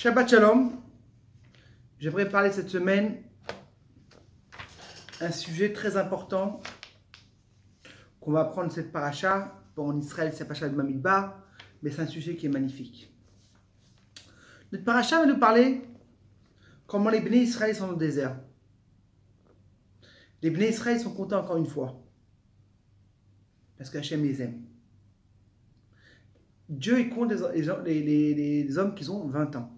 Shabbat Shalom. J'aimerais parler cette semaine un sujet très important qu'on va prendre cette paracha. Bon, en Israël, c'est la paracha de Bamidbar, mais c'est un sujet qui est magnifique. Notre paracha va nous parler comment les Bnei Israël sont dans le désert. Les Bnei Israël sont contents encore une fois, parce qu'Hachem les aime. Dieu il compte les hommes qui ont 20 ans.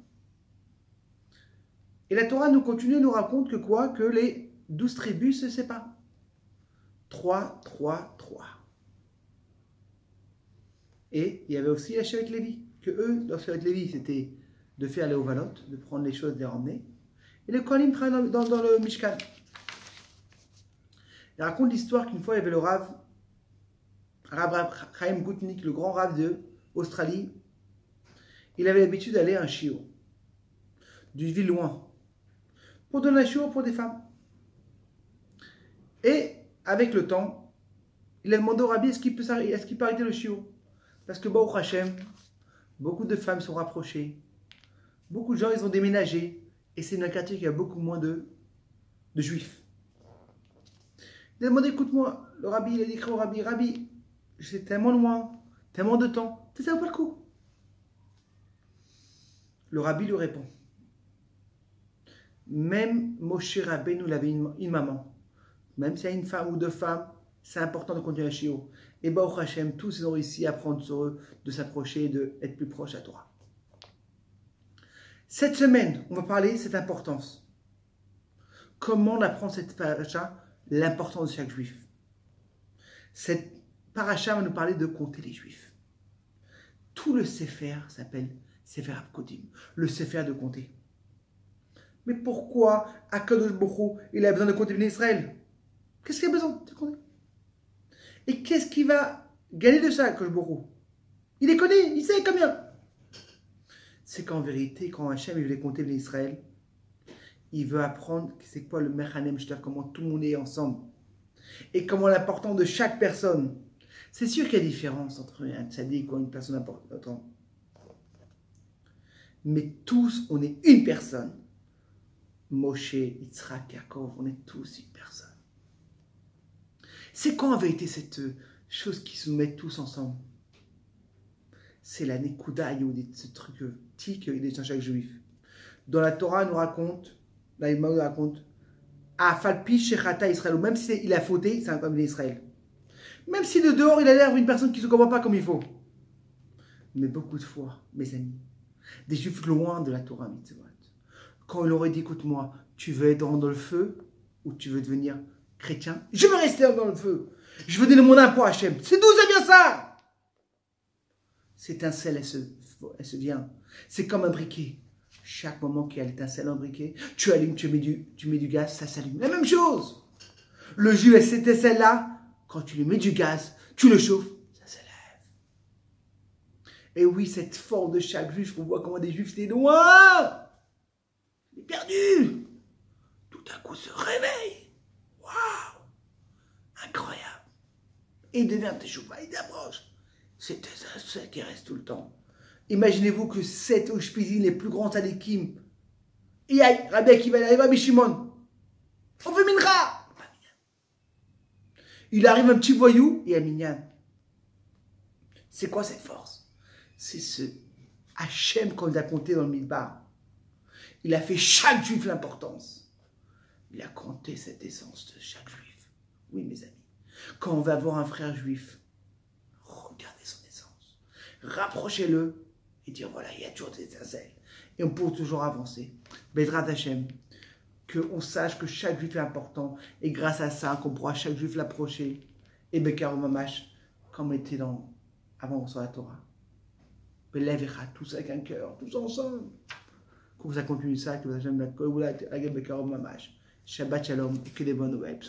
Et la Torah nous raconte que quoi? Que les 12 tribus se séparent. 3, 3, 3. Et il y avait aussi la Shevet Lévi, que eux, leur Shevet Lévi, c'était de faire les Ovalot, de prendre les choses, de les ramener. Et le Kohanim travaillait dans le Mishkan. Il raconte l'histoire qu'une fois, il y avait le Rav Chaim Gutnick, le grand Rav d'Australie. Il avait l'habitude d'aller à un shiur, d'une ville loin, pour donner un shiur pour des femmes. Et avec le temps, il a demandé au Rabbi est-ce qu'il peut arrêter le shiur? Parce que Baruch Hashem, beaucoup de femmes sont rapprochées, beaucoup de gens ils ont déménagé, et c'est un quartier qui a beaucoup moins de juifs. Il a demandé écoute-moi, le Rabbi, il a dit au Rabbi, c'est tellement loin, tellement de temps, ça vaut pas le coup. Le Rabbi lui répond même Moshe Rabbeinu avait une maman. Même s'il y a une femme ou deux femmes, c'est important de continuer à shiur. Et Baruch Hashem, tous ils ont réussi à prendre sur eux de s'approcher, d'être plus proche à toi. Cette semaine, on va parler de cette importance. Comment on apprend cette paracha, l'importance de chaque juif. Cette paracha va nous parler de compter les juifs. Tout le Sefer s'appelle Sefer Apkodim, le Sefer de compter. Mais pourquoi Akadosh Baruch Hu, il a besoin de compter Bnei Israël? Qu'est-ce qu'il a besoin de compter? Et qu'est-ce qu'il va gagner de ça, Akadosh Baruch Hu? Il les connaît, il sait combien. C'est qu'en vérité, quand Hachem il veut compter Bnei Israël, il veut apprendre c'est quoi le Mechanem Shtav, comment tout le monde est ensemble. Et comment l'important de chaque personne. C'est sûr qu'il y a différence entre un tzaddik ou une personne importante. Mais tous, on est une personne. Moshe, Yitzhak, Yaakov, on est tous une personne. C'est quoi en vérité cette chose qui se met tous ensemble? C'est la Nekuda Yehudit, ce truc petit qu'il est dans chaque juif. Dans la Torah, nous raconte, la Bible nous raconte, Afalpi Shechata Israël, même s'il a fauté, c'est un peuple d'Israël. Même si de dehors, il a l'air d'une personne qui ne se comprend pas comme il faut. Mais beaucoup de fois, mes amis, des juifs loin de la Torah mitzvot, quand il aurait dit, écoute-moi, tu veux être dans le feu ou tu veux devenir chrétien? Je veux rester dans le feu. Je veux donner mon impôt à Hachem. C'est d'où ça vient ça? Cette étincelle, elle se vient. C'est comme un briquet. Chaque moment qu'il y a l'étincelle dans le briquet, tu allumes, tu mets du gaz, ça s'allume. La même chose. Le jus, cette étincelle-là, quand tu lui mets du gaz, tu le chauffes, ça s'élève. Et oui, cette force de chaque juif, on voit comment des juifs, c'est loin. Il est perdu. Tout à coup, se réveille. Waouh! Incroyable. Et il devient teshuva, il approche. C'est ça qui reste tout le temps. Imaginez-vous que 7 Oshpizin, les plus grands tzadikim, et Rabbi Akiva, Rabbi Shimon, on veut mincha. Il arrive un petit voyou et un minyan. C'est quoi cette force? C'est ce Hachem qu'on a compté dans le Midbar. Il a fait chaque juif l'importance. Il a compté cette essence de chaque juif. Oui, mes amis. Quand on va voir un frère juif, regardez son essence. Rapprochez-le et dire voilà, il y a toujours des étincelles. Et on peut toujours avancer. Bezrat Hachem, qu'on sache que chaque juif est important. Et grâce à ça, qu'on pourra chaque juif l'approcher. Et Bekar Mamash, comme on était avant sur la Torah. Belevecha, tous avec un cœur, tous ensemble. Que vous continuez ça, que vous avez jamais la Bekar Mamash. Shabbat Shalom et que des bonnes nouvelles.